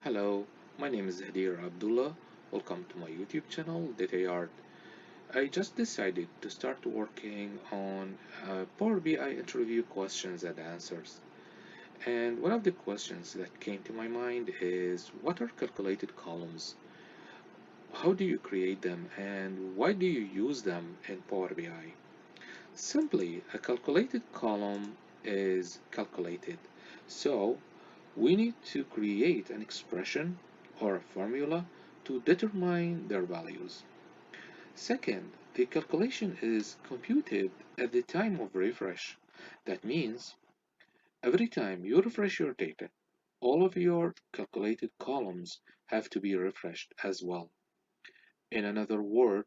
Hello, my name is Hadir Abdullah. Welcome to my YouTube channel, Data Art. I just decided to start working on Power BI interview questions and answers. And one of the questions that came to my mind is what are calculated columns? How do you create them and why do you use them in Power BI? Simply, a calculated column is calculated. So we need to create an expression or a formula to determine their values. Second, the calculation is computed at the time of refresh. That means every time you refresh your data, all of your calculated columns have to be refreshed as well. In another word,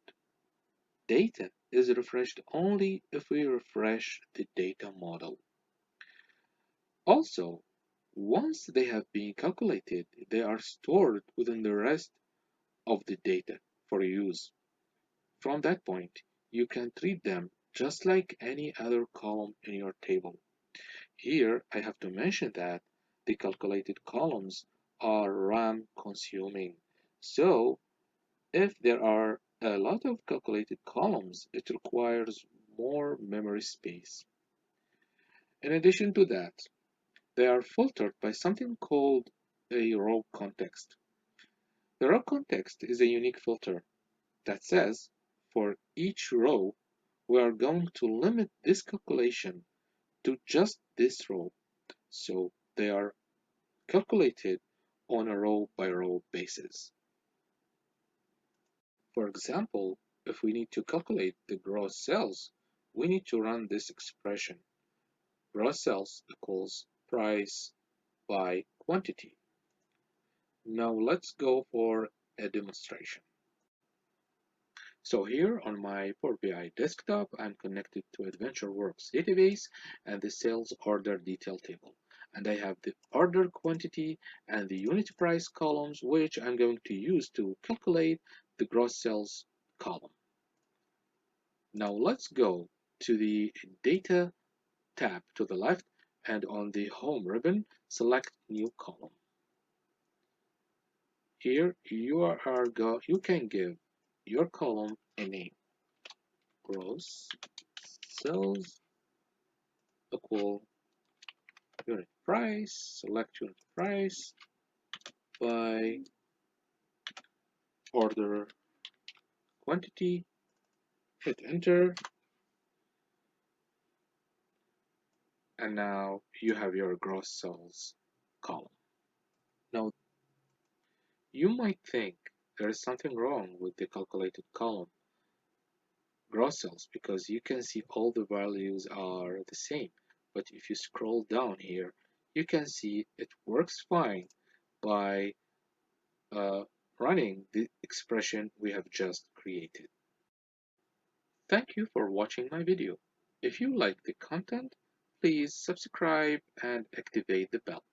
data is refreshed only if we refresh the data model. Also, once they have been calculated, they are stored within the rest of the data for use. From that point, you can treat them just like any other column in your table. Here, I have to mention that the calculated columns are RAM consuming. So, if there are a lot of calculated columns, it requires more memory space. In addition to that, they are filtered by something called a row context. The row context is a unique filter that says for each row, we are going to limit this calculation to just this row. So they are calculated on a row by row basis. For example, if we need to calculate the gross sales, we need to run this expression. Gross sales equals price by quantity. Now let's go for a demonstration. So here on my Power BI desktop, I'm connected to AdventureWorks database and the sales order detail table. And I have the order quantity and the unit price columns, which I'm going to use to calculate the gross sales column. Now let's go to the data tab to the left and on the home ribbon, select new column. Here you can give your column a name. Gross sales equal unit price, select unit price by order quantity, hit enter, and now you have your gross sales column. Now you might think there is something wrong with the calculated column gross sales because you can see all the values are the same. But if you scroll down here, you can see it works fine by uh, running the expression we have just created. Thank you for watching my video. If you like the content, please subscribe and activate the bell.